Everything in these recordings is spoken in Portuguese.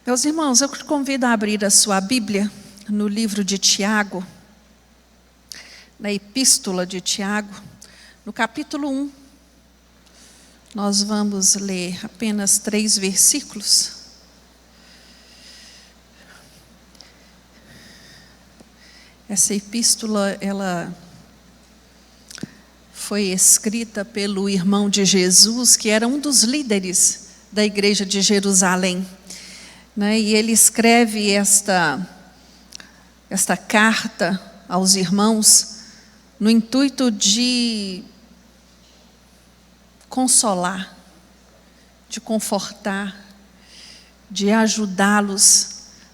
Meus irmãos, eu te convido a abrir a sua Bíblia no livro de Tiago, na epístola de Tiago, no capítulo 1. Nós vamos ler apenas 3 versículos. Essa epístola, ela foi escrita pelo irmão de Jesus, que era um dos líderes da igreja de Jerusalém. E ele escreve esta carta aos irmãos no intuito de consolar, de confortar, de ajudá-los,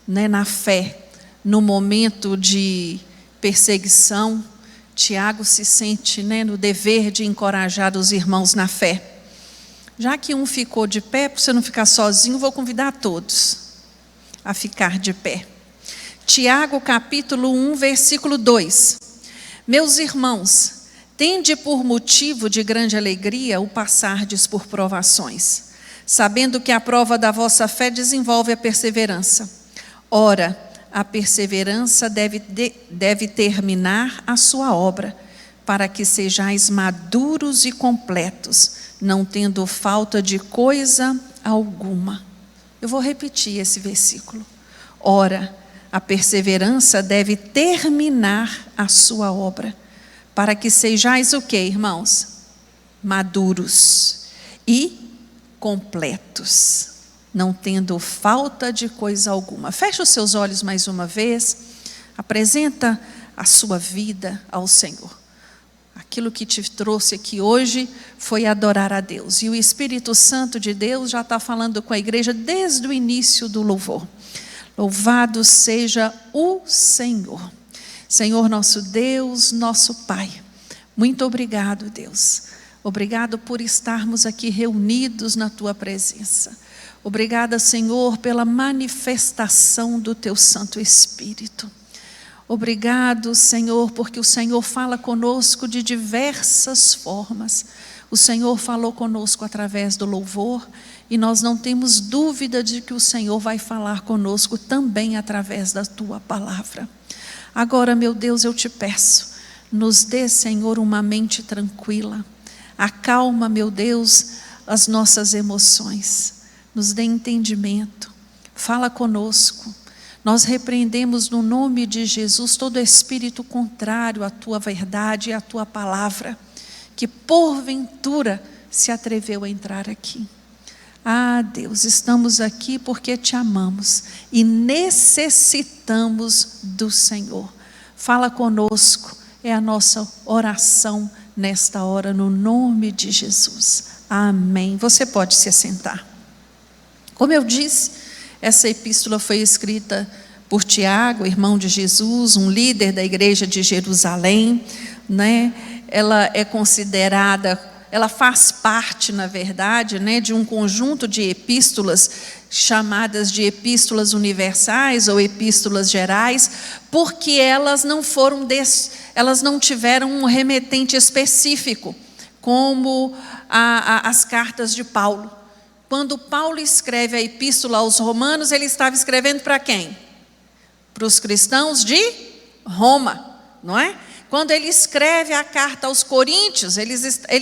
na fé. No momento de perseguição, Tiago se sente, no dever de encorajar os irmãos na fé. Já que um ficou de pé, para você não ficar sozinho, vou convidar todos a ficar de pé. Tiago capítulo 1, versículo 2. Meus irmãos, tende por motivo de grande alegria o passardes por provações, sabendo que a prova da vossa fé desenvolve a perseverança. Ora, a perseverança deve terminar a sua obra, para que sejais maduros e completos, não tendo falta de coisa alguma. Eu vou repetir esse versículo. Ora, a perseverança deve terminar a sua obra, para que sejais o quê, irmãos? Maduros e completos, não tendo falta de coisa alguma. Feche os seus olhos mais uma vez, apresenta a sua vida ao Senhor. Aquilo que te trouxe aqui hoje foi adorar a Deus. E o Espírito Santo de Deus já está falando com a igreja desde o início do louvor. Louvado seja o Senhor. Senhor nosso Deus, nosso Pai. Muito obrigado, Deus. Obrigado por estarmos aqui reunidos na Tua presença. Obrigada, Senhor, pela manifestação do Teu Santo Espírito. Obrigado, Senhor, porque o Senhor fala conosco de diversas formas. O Senhor falou conosco através do louvor e nós não temos dúvida de que o Senhor vai falar conosco também através da Tua palavra. Agora, meu Deus, eu te peço, nos dê, Senhor, uma mente tranquila. Acalma, meu Deus, as nossas emoções. Nos dê entendimento. Fala conosco. Nós repreendemos no nome de Jesus todo espírito contrário à Tua verdade e à Tua palavra, que porventura se atreveu a entrar aqui. Ah, Deus, estamos aqui porque Te amamos e necessitamos do Senhor. Fala conosco, é a nossa oração nesta hora, no nome de Jesus. Amém. Você pode se assentar. Como eu disse, essa epístola foi escrita por Tiago, irmão de Jesus, um líder da igreja de Jerusalém, Ela é considerada, ela faz parte, na verdade, de um conjunto de epístolas chamadas de epístolas universais ou epístolas gerais, porque elas não tiveram um remetente específico, como as cartas de Paulo. Quando Paulo escreve a epístola aos Romanos, ele estava escrevendo para quem? Para os cristãos de Roma, não é? Quando ele escreve a carta aos Coríntios, ele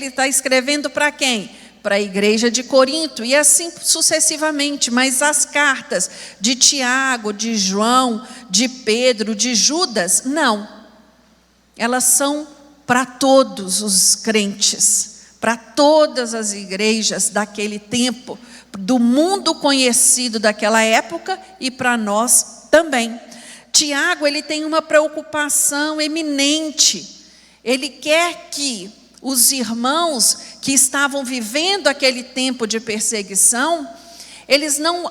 está escrevendo para quem? Para a igreja de Corinto, e assim sucessivamente. Mas as cartas de Tiago, de João, de Pedro, de Judas, não. Elas são para todos os crentes, para todas as igrejas daquele tempo, do mundo conhecido daquela época e para nós também. Tiago, ele tem uma preocupação eminente. Ele quer que os irmãos que estavam vivendo aquele tempo de perseguição,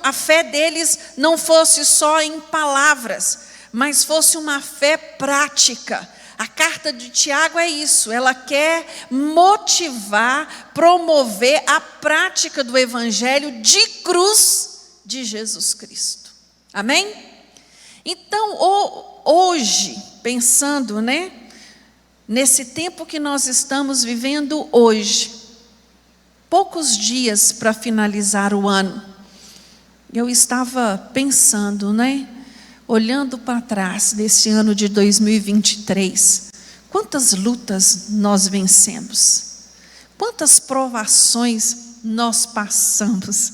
a fé deles não fosse só em palavras, mas fosse uma fé prática. A carta de Tiago é isso, ela quer motivar, promover a prática do evangelho de cruz de Jesus Cristo. Amém? Então, hoje, pensando, nesse tempo que nós estamos vivendo hoje, poucos dias para finalizar o ano, eu estava pensando, olhando para trás desse ano de 2023, quantas lutas nós vencemos, quantas provações nós passamos,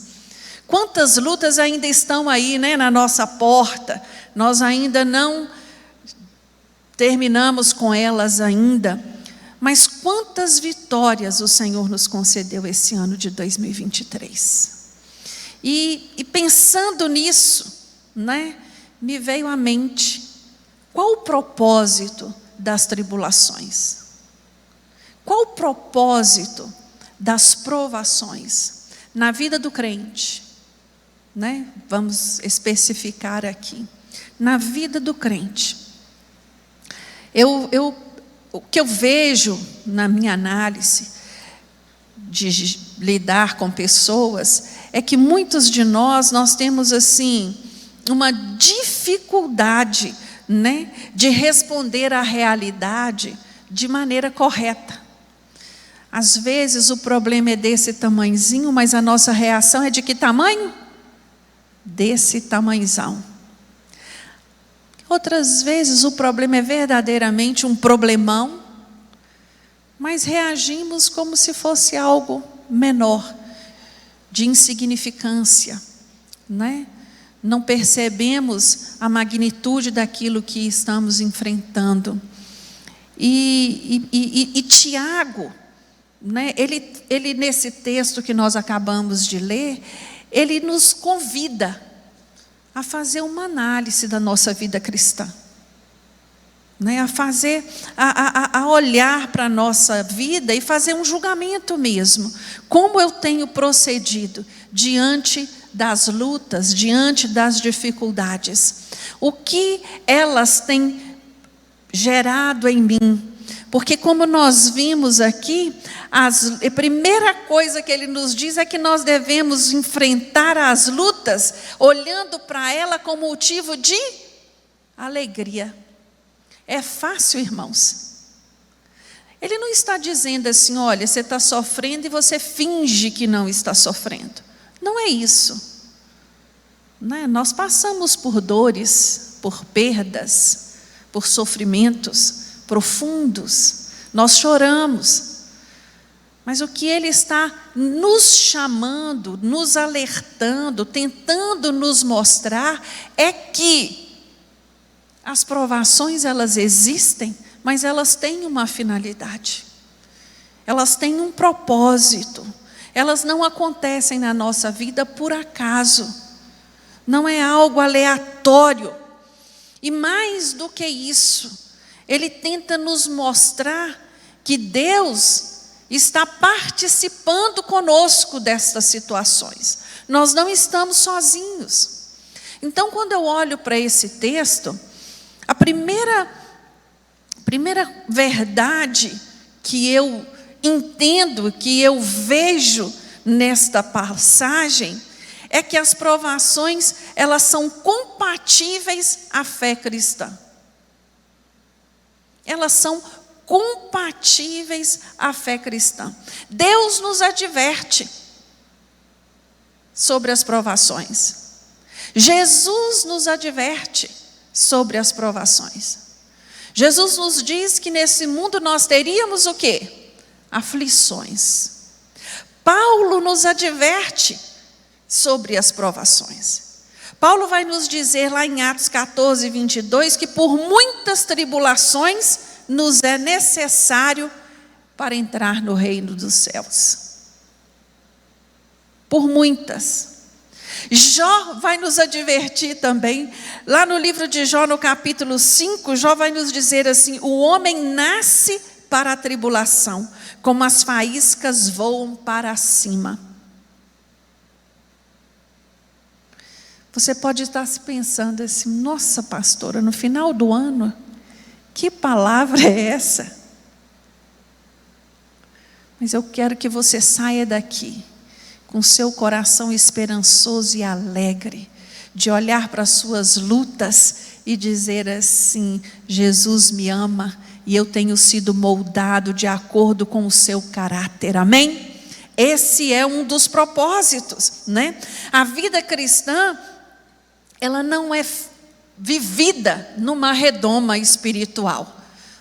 quantas lutas ainda estão aí, na nossa porta, nós ainda não terminamos com elas ainda, mas quantas vitórias o Senhor nos concedeu esse ano de 2023. E pensando nisso, me veio à mente, qual o propósito das tribulações? Qual o propósito das provações na vida do crente? Vamos especificar aqui. Na vida do crente. O que eu vejo na minha análise de lidar com pessoas é que muitos de nós temos assim uma dificuldade, de responder à realidade de maneira correta. Às vezes o problema é desse tamanhozinho, mas a nossa reação é de que tamanho? Desse tamanhozão. Outras vezes o problema é verdadeiramente um problemão, mas reagimos como se fosse algo menor, de insignificância, Não percebemos a magnitude daquilo que estamos enfrentando. E Tiago, ele nesse texto que nós acabamos de ler, ele nos convida a fazer uma análise da nossa vida cristã, a olhar para a nossa vida e fazer um julgamento mesmo. Como eu tenho procedido diante das lutas, diante das dificuldades? O que elas têm gerado em mim? Porque como nós vimos aqui, a primeira coisa que ele nos diz é que nós devemos enfrentar as lutas olhando para ela com motivo de alegria. É fácil, irmãos? Ele não está dizendo assim, olha, você está sofrendo e você finge que não está sofrendo. Não é isso. Nós passamos por dores, por perdas, por sofrimentos profundos, nós choramos, mas o que ele está nos chamando, nos alertando, tentando nos mostrar é que as provações elas existem, mas elas têm uma finalidade, elas têm um propósito, elas não acontecem na nossa vida por acaso, não é algo aleatório, e mais do que isso, ele tenta nos mostrar que Deus está participando conosco destas situações. Nós não estamos sozinhos. Então, quando eu olho para esse texto, a primeira verdade que eu entendo, que eu vejo nesta passagem, é que as provações, elas são compatíveis à fé cristã. Elas são compatíveis à fé cristã. Deus nos adverte sobre as provações. Jesus nos adverte sobre as provações. Jesus nos diz que nesse mundo nós teríamos o quê? Aflições. Paulo nos adverte sobre as provações. Paulo vai nos dizer lá em Atos 14, 22, que por muitas tribulações nos é necessário para entrar no reino dos céus. Por muitas. Jó vai nos advertir também, lá no livro de Jó, no capítulo 5, Jó vai nos dizer assim: o homem nasce para a tribulação, como as faíscas voam para cima. Você pode estar se pensando assim: nossa pastora, no final do ano, que palavra é essa? Mas eu quero que você saia daqui com seu coração esperançoso e alegre, de olhar para as suas lutas e dizer assim: Jesus me ama e eu tenho sido moldado de acordo com o seu caráter, amém? Esse é um dos propósitos, né? A vida cristã, ela não é vivida numa redoma espiritual,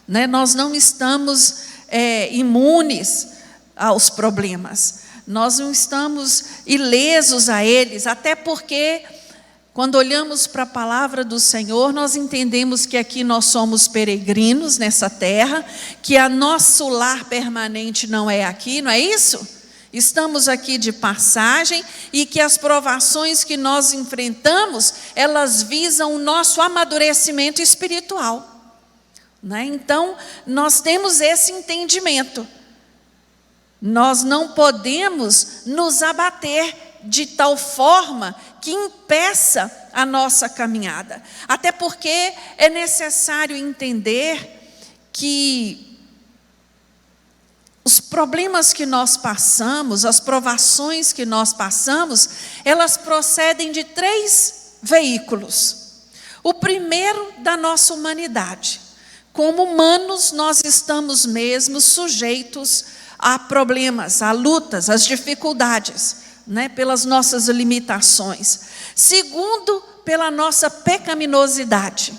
né? Nós não estamos imunes aos problemas, nós não estamos ilesos a eles, até porque quando olhamos para a palavra do Senhor, nós entendemos que aqui nós somos peregrinos nessa terra, que a nosso lar permanente não é aqui, não é isso? Estamos aqui de passagem e que as provações que nós enfrentamos, elas visam o nosso amadurecimento espiritual, né? Então, nós temos esse entendimento. Nós não podemos nos abater de tal forma que impeça a nossa caminhada. Até porque é necessário entender que os problemas que nós passamos, as provações que nós passamos, elas procedem de 3 veículos. O primeiro, da nossa humanidade. Como humanos, nós estamos mesmo sujeitos a problemas, a lutas, às dificuldades, né, pelas nossas limitações. Segundo, pela nossa pecaminosidade.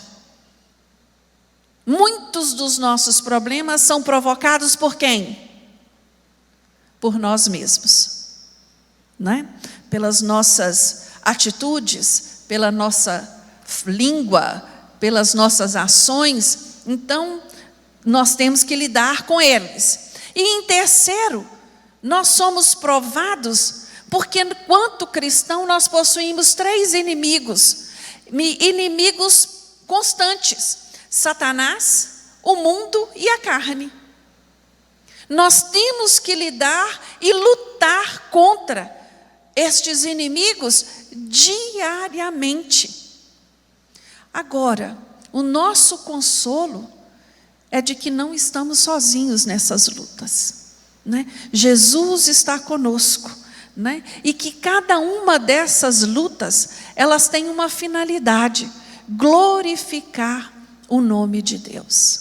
Muitos dos nossos problemas são provocados por quem? Por nós mesmos, né? Pelas nossas atitudes, pela nossa língua, pelas nossas ações. Então, nós temos que lidar com eles. E em terceiro, nós somos provados porque, enquanto cristão, nós possuímos 3 inimigos constantes: Satanás, o mundo e a carne. Nós temos que lidar e lutar contra estes inimigos diariamente. Agora, o nosso consolo é de que não estamos sozinhos nessas lutas, né? Jesus está conosco, né? E que cada uma dessas lutas, elas têm uma finalidade: glorificar o nome de Deus.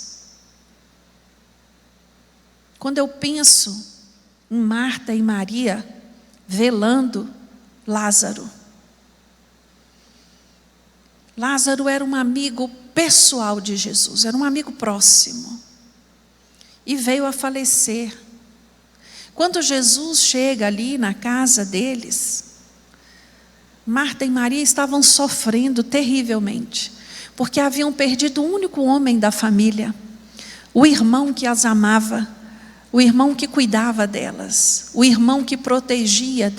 Quando eu penso em Marta e Maria velando Lázaro, Lázaro era um amigo pessoal de Jesus, era um amigo próximo, e veio a falecer. Quando Jesus chega ali na casa deles, Marta e Maria estavam sofrendo terrivelmente, porque haviam perdido o único homem da família, o irmão que as amava, o irmão que cuidava delas, o irmão que protegia.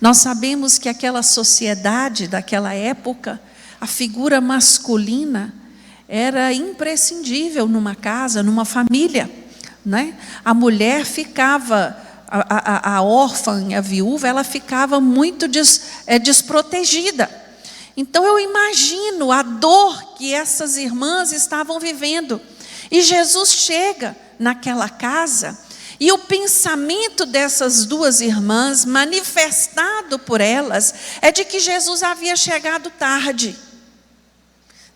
Nós sabemos que aquela sociedade daquela época, a figura masculina era imprescindível numa casa, numa família, né? A mulher ficava, a órfã, a viúva, ela ficava muito desprotegida. Então eu imagino a dor que essas irmãs estavam vivendo. E Jesus chega naquela casa, e o pensamento dessas 2 irmãs, manifestado por elas, é de que Jesus havia chegado tarde.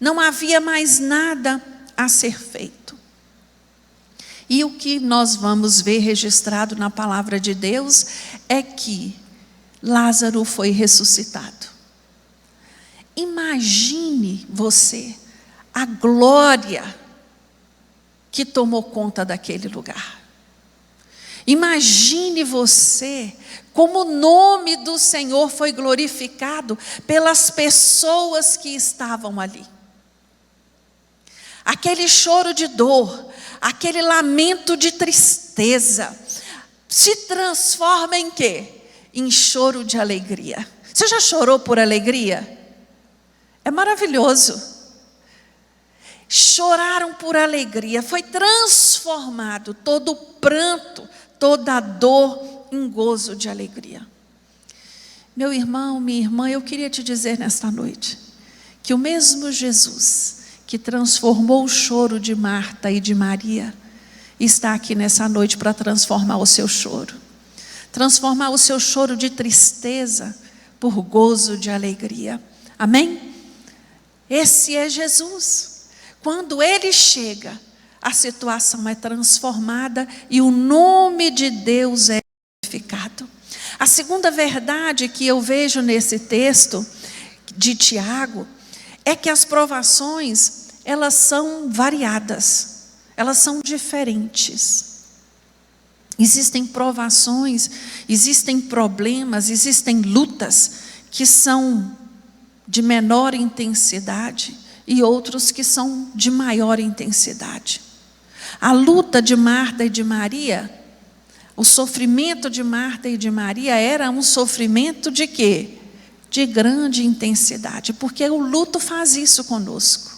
Não havia mais nada a ser feito. E o que nós vamos ver registrado na palavra de Deus é que Lázaro foi ressuscitado. Imagine você a glória que tomou conta daquele lugar. Imagine você como o nome do Senhor foi glorificado pelas pessoas que estavam ali. Aquele choro de dor, aquele lamento de tristeza, se transforma em quê? Em choro de alegria. Você já chorou por alegria? É maravilhoso. Choraram por alegria, foi transformado todo o pranto, toda a dor em gozo de alegria. Meu irmão, minha irmã, eu queria te dizer nesta noite, que o mesmo Jesus que transformou o choro de Marta e de Maria, está aqui nessa noite para transformar o seu choro. Transformar o seu choro de tristeza por gozo de alegria. Amém? Esse é Jesus. Quando Ele chega, a situação é transformada e o nome de Deus é glorificado. segunda verdade que eu vejo nesse texto de Tiago é que as provações, elas são variadas, elas são diferentes. Existem provações, existem problemas, existem lutas que são de menor intensidade e outros que são de maior intensidade. A luta de Marta e de Maria, o sofrimento de Marta e de Maria era um sofrimento de quê? De grande intensidade, porque o luto faz isso conosco,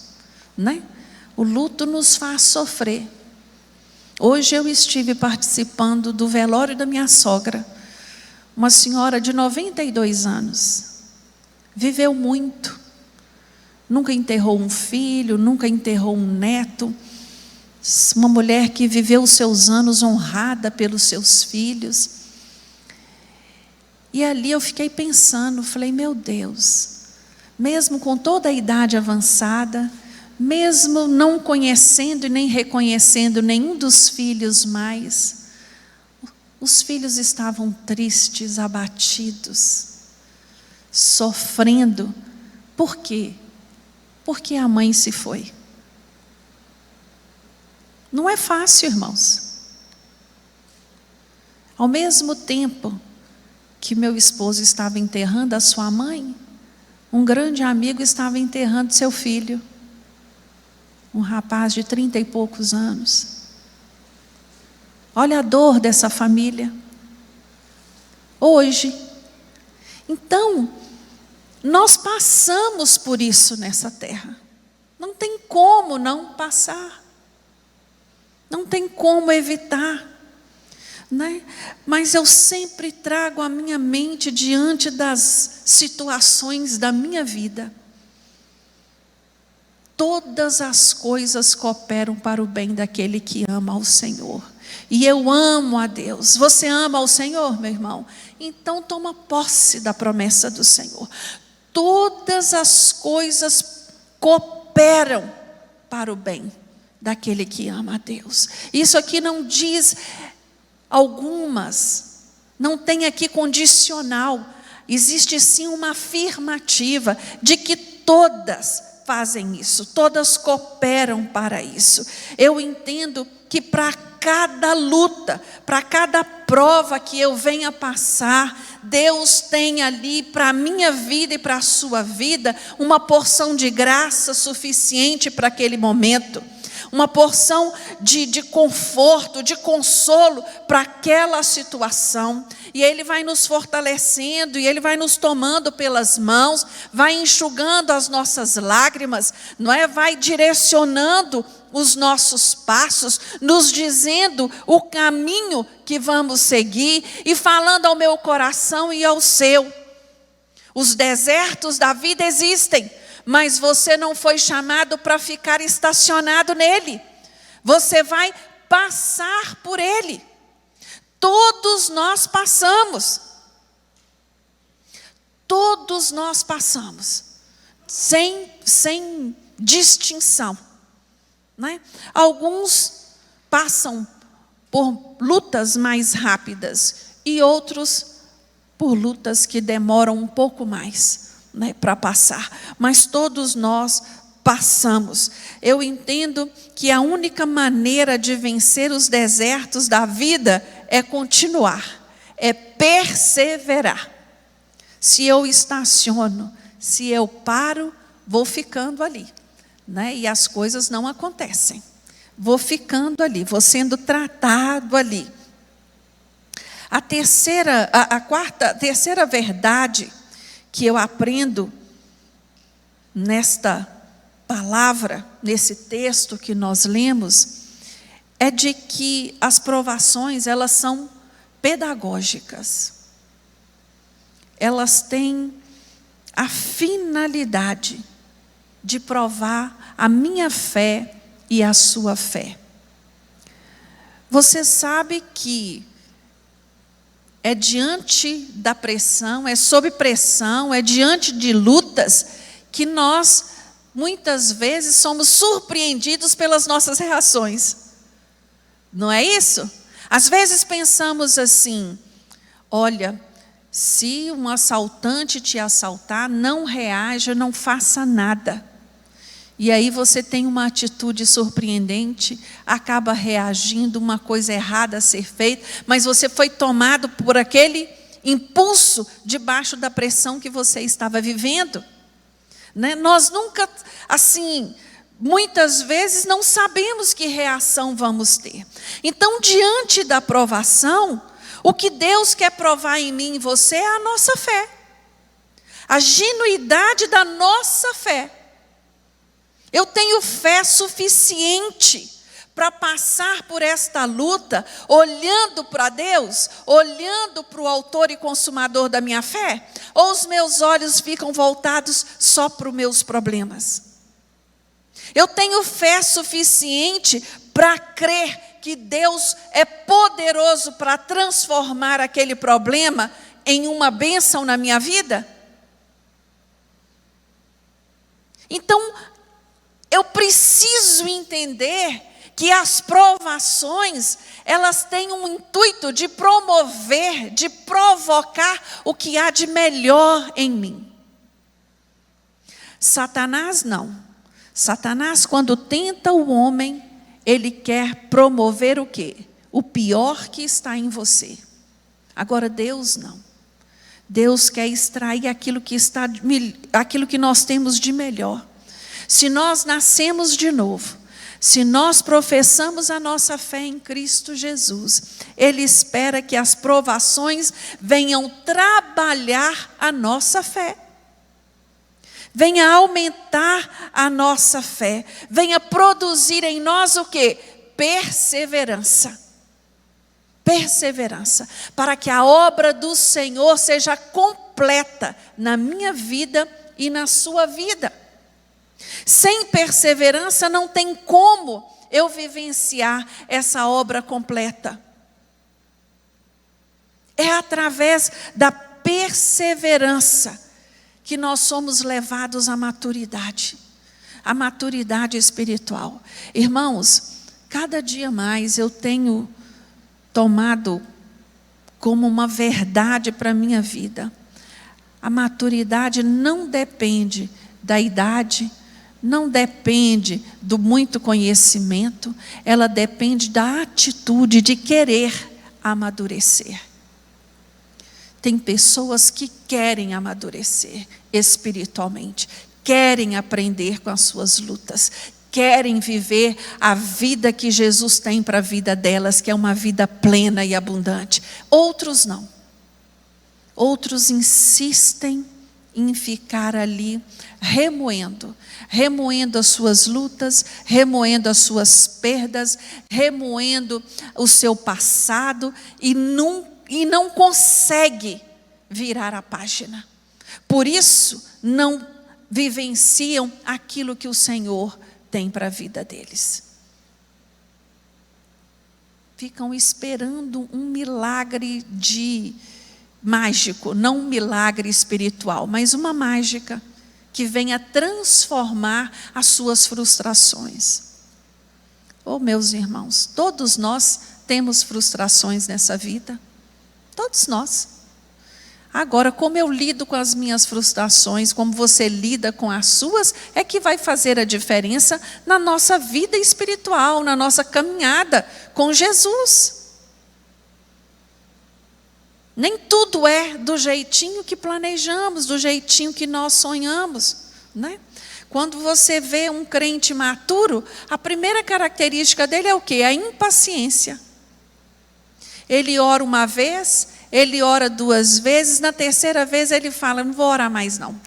né? O luto nos faz sofrer. Hoje eu estive participando do velório da minha sogra, uma senhora de 92 anos, viveu muito, nunca enterrou um filho, nunca enterrou um neto, uma mulher que viveu os seus anos honrada pelos seus filhos. E ali eu fiquei pensando, falei, meu Deus, mesmo com toda a idade avançada, mesmo não conhecendo e nem reconhecendo nenhum dos filhos mais, os filhos estavam tristes, abatidos, sofrendo. Por quê? Porque a mãe se foi. Não é fácil, irmãos. Ao mesmo tempo que meu esposo estava enterrando a sua mãe, um grande amigo estava enterrando seu filho, um rapaz de 30 e poucos anos. Olha a dor dessa família hoje. Então, nós passamos por isso nessa terra, não tem como não passar, não tem como evitar, né? Mas eu sempre trago a minha mente diante das situações da minha vida. Todas as coisas cooperam para o bem daquele que ama ao Senhor. E eu amo a Deus. Você ama ao Senhor, meu irmão? Então toma posse da promessa do Senhor. Todas as coisas cooperam para o bem daquele que ama a Deus. Isso aqui não diz algumas, não tem aqui condicional. Existe sim uma afirmativa de que todas fazem isso, todas cooperam para isso. Eu entendo que para cada luta, para cada prova que eu venha passar, Deus tem ali para a minha vida e para a sua vida uma porção de graça suficiente para aquele momento, uma porção de conforto, de consolo para aquela situação. E Ele vai nos fortalecendo, e Ele vai nos tomando pelas mãos, vai enxugando as nossas lágrimas, não é? Vai direcionando os nossos passos, nos dizendo o caminho que vamos seguir e falando ao meu coração e ao seu. Os desertos da vida existem, mas você não foi chamado para ficar estacionado nele. Você vai passar por ele. Todos nós passamos. Todos nós passamos. Sem distinção. Né? Alguns passam por lutas mais rápidas e outros por lutas que demoram um pouco mais, né, para passar. Mas todos nós passamos. Eu entendo que a única maneira de vencer os desertos da vida é continuar, é perseverar. Se eu estaciono, se eu paro, vou ficando ali, né? E as coisas não acontecem. Vou ficando ali, vou sendo tratado ali. A terceira verdade que eu aprendo nesta palavra, nesse texto que nós lemos, é de que as provações, elas são pedagógicas. Elas têm a finalidade de provar a minha fé e a sua fé. Você sabe que é diante da pressão, é sob pressão, é diante de lutas que nós, muitas vezes, somos surpreendidos pelas nossas reações. Não é isso? Às vezes pensamos assim, olha, Se um assaltante te assaltar, não reaja, não faça nada. E aí você tem uma atitude surpreendente, acaba reagindo, uma coisa errada a ser feita, mas você foi tomado por aquele impulso debaixo da pressão que você estava vivendo. Né? Nós nunca, assim, muitas vezes não sabemos que reação vamos ter. Então, diante da provação, o que Deus quer provar em mim e em você é a nossa fé. A genuidade da nossa fé. Eu tenho fé suficiente para passar por esta luta, olhando para Deus, olhando para o autor e consumador da minha fé? Ou os meus olhos ficam voltados só para os meus problemas? Eu tenho fé suficiente para crer que Deus é poderoso para transformar aquele problema em uma bênção na minha vida? Então, eu preciso entender que as provações, elas têm um intuito de promover, de provocar o que há de melhor em mim. Satanás não. Satanás, quando tenta o homem, ele quer promover o quê? O pior que está em você. Agora Deus não. Deus quer extrair aquilo que nós temos de melhor. Se nós nascemos de novo, se nós professamos a nossa fé em Cristo Jesus, Ele espera que as provações venham trabalhar a nossa fé. Venha aumentar a nossa fé. Venha produzir em nós o quê? Perseverança. Perseverança. Para que a obra do Senhor seja completa na minha vida e na sua vida. Sem perseverança não tem como eu vivenciar essa obra completa. É através da perseverança que nós somos levados à maturidade. A maturidade espiritual. Irmãos, cada dia mais eu tenho tomado como uma verdade para a minha vida. A maturidade não depende da idade, não depende do muito conhecimento, ela depende da atitude de querer amadurecer. Tem pessoas que querem amadurecer espiritualmente, querem aprender com as suas lutas, querem viver a vida que Jesus tem para a vida delas, que é uma vida plena e abundante. Outros não. Outros insistem em ficar ali remoendo as suas lutas, remoendo as suas perdas, remoendo o seu passado e não consegue virar a página. Por isso, não vivenciam aquilo que o Senhor tem para a vida deles. Ficam esperando um milagre mágico, não um milagre espiritual, mas uma mágica que venha transformar as suas frustrações. Oh, meus irmãos, todos nós temos frustrações nessa vida. Todos nós. Agora, como eu lido com as minhas frustrações, como você lida com as suas, é que vai fazer a diferença na nossa vida espiritual, na nossa caminhada com Jesus. Nem tudo é do jeitinho que planejamos, do jeitinho que nós sonhamos, né? Quando você vê um crente maturo, a primeira característica dele é o quê? A impaciência. Ele ora uma vez, ele ora 2 vezes, na terceira vez ele fala, não vou orar mais não.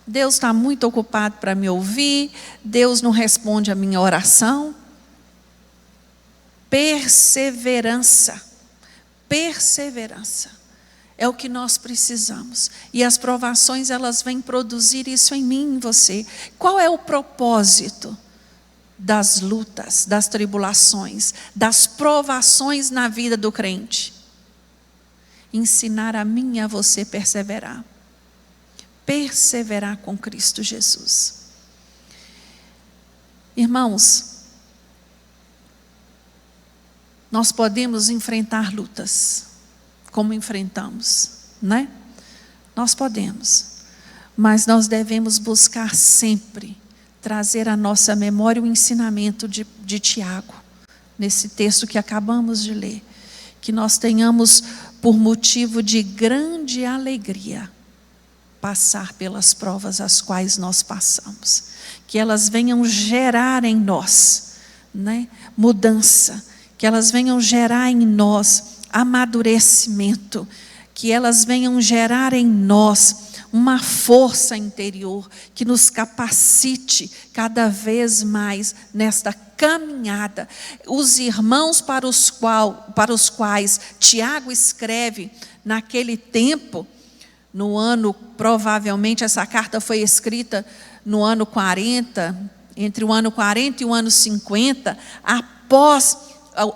Deus está muito ocupado para me ouvir, Deus não responde a minha oração. Perseverança. Perseverança. É o que nós precisamos. E as provações, elas vêm produzir isso em mim, em você. Qual é o propósito das lutas, das tribulações, das provações na vida do crente? Ensinar a mim e a você perseverar. Perseverar com Cristo Jesus. Irmãos, nós podemos enfrentar lutas, como enfrentamos. né? Nós podemos, mas nós devemos buscar sempre trazer à nossa memória o ensinamento de Tiago, nesse texto que acabamos de ler, que nós tenhamos por motivo de grande alegria passar pelas provas as quais nós passamos, que elas venham gerar em nós, né, mudança, que elas venham gerar em nós amadurecimento, que elas venham gerar em nós uma força interior que nos capacite cada vez mais nesta caminhada. Os irmãos para os quais Tiago escreve naquele tempo, no ano, provavelmente essa carta foi escrita no ano 40, entre o ano 40 e o ano 50, após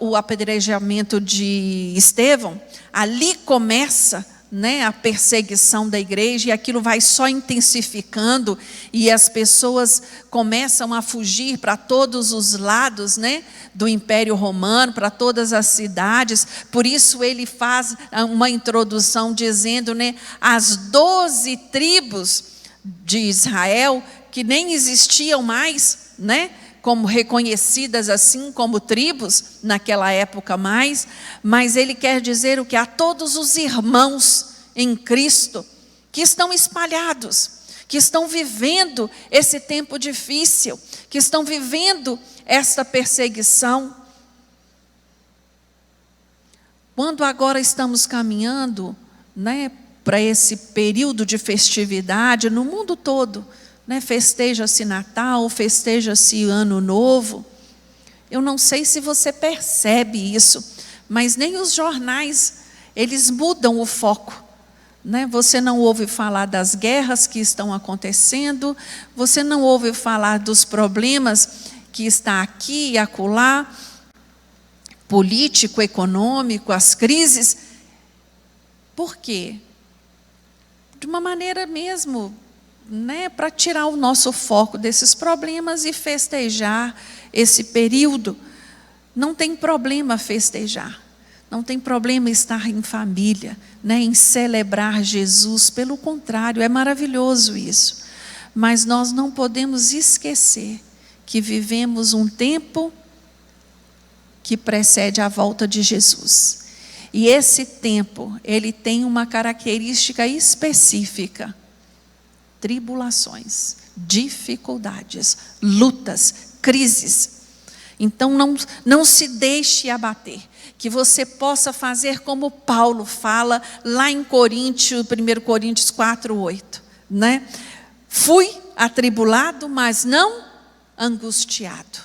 o apedrejamento de Estevão. Ali começa, né, a perseguição da igreja, e aquilo vai só intensificando, e as pessoas começam a fugir para todos os lados, né, do Império Romano, para todas as cidades. Por isso ele faz uma introdução dizendo, né, as 12 tribos de Israel, que nem existiam mais, né, como reconhecidas assim como tribos naquela época mais, mas ele quer dizer o que? A todos os irmãos em Cristo que estão espalhados, que estão vivendo esse tempo difícil, que estão vivendo esta perseguição. Quando agora estamos caminhando, né, para esse período de festividade no mundo todo, né, festeja-se Natal, festeja-se Ano Novo. Eu não sei se você percebe isso, mas nem os jornais, eles mudam o foco, né? Você não ouve falar das guerras que estão acontecendo, você não ouve falar dos problemas que está aqui e acolá, político, econômico, as crises. Por quê? De uma maneira mesmo, né, para tirar o nosso foco desses problemas e festejar esse período. Não tem problema festejar, não tem problema estar em família, né, em celebrar Jesus, pelo contrário, é maravilhoso isso. Mas nós não podemos esquecer que vivemos um tempo que precede a volta de Jesus. E esse tempo, ele tem uma característica específica: tribulações, dificuldades, lutas, crises. Então não se deixe abater, que você possa fazer como Paulo fala lá em 1 Coríntios 4:8, né? Fui atribulado, mas não angustiado.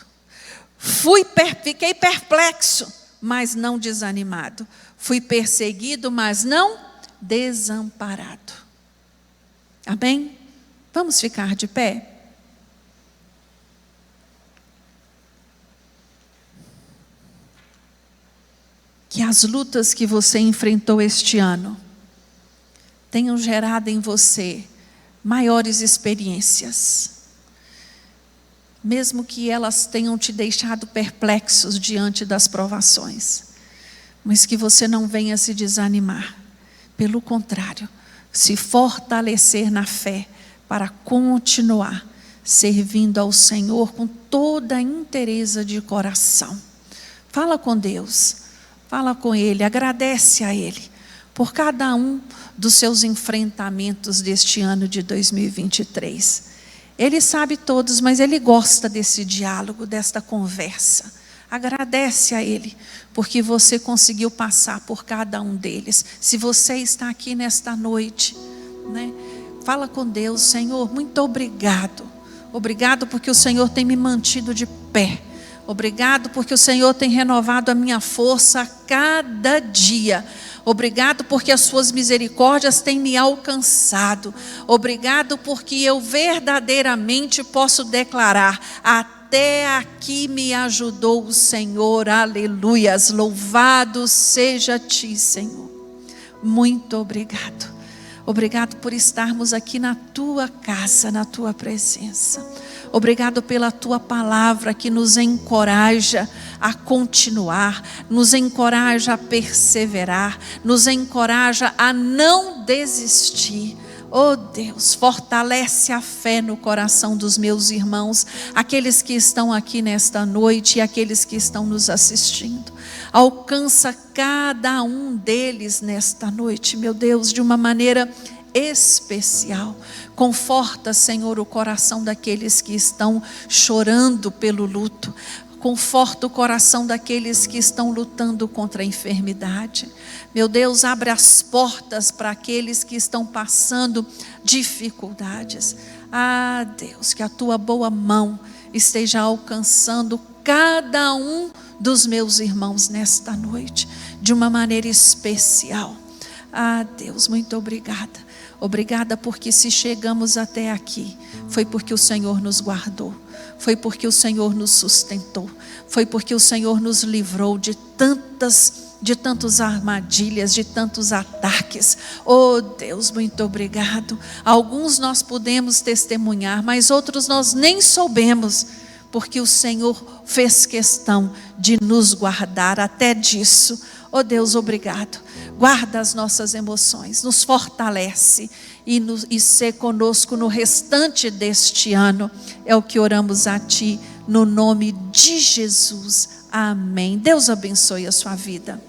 Fiquei perplexo, mas não desanimado. Fui perseguido, mas não desamparado. Amém? Vamos ficar de pé? Que as lutas que você enfrentou este ano tenham gerado em você maiores experiências, mesmo que elas tenham te deixado perplexos diante das provações, mas que você não venha se desanimar, pelo contrário, se fortalecer na fé para continuar servindo ao Senhor com toda a inteireza de coração. Fala com Deus, fala com Ele, agradece a Ele por cada um dos seus enfrentamentos deste ano de 2023. Ele sabe todos, mas Ele gosta desse diálogo, desta conversa. Agradece a Ele, porque você conseguiu passar por cada um deles. Se você está aqui nesta noite, né, fala com Deus: Senhor, muito obrigado. Obrigado porque o Senhor tem me mantido de pé. Obrigado porque o Senhor tem renovado a minha força a cada dia. Obrigado porque as suas misericórdias têm me alcançado. Obrigado porque eu verdadeiramente posso declarar: até aqui me ajudou o Senhor. Aleluias, louvado seja ti, Senhor. Muito obrigado. Obrigado por estarmos aqui na tua casa, na tua presença. Obrigado pela tua palavra que nos encoraja a continuar, nos encoraja a perseverar, nos encoraja a não desistir. Oh Deus, fortalece a fé no coração dos meus irmãos, aqueles que estão aqui nesta noite e aqueles que estão nos assistindo. Alcança cada um deles nesta noite, meu Deus, de uma maneira especial. Conforta, Senhor, o coração daqueles que estão chorando pelo luto. Conforta o coração daqueles que estão lutando contra a enfermidade. Meu Deus, abre as portas para aqueles que estão passando dificuldades. Ah, Deus, que a tua boa mão esteja alcançando cada um dos meus irmãos nesta noite, de uma maneira especial. Ah, Deus, muito obrigada. Obrigada porque se chegamos até aqui, foi porque o Senhor nos guardou. Foi porque o Senhor nos sustentou. Foi porque o Senhor nos livrou de tantas armadilhas, de tantos ataques. Oh Deus, muito obrigado. Alguns nós podemos testemunhar, mas outros nós nem soubemos, porque o Senhor fez questão de nos guardar até disso. Oh Deus, obrigado. Guarda as nossas emoções, nos fortalece e ser conosco no restante deste ano. É o que oramos a Ti, no nome de Jesus. Amém. Deus abençoe a sua vida.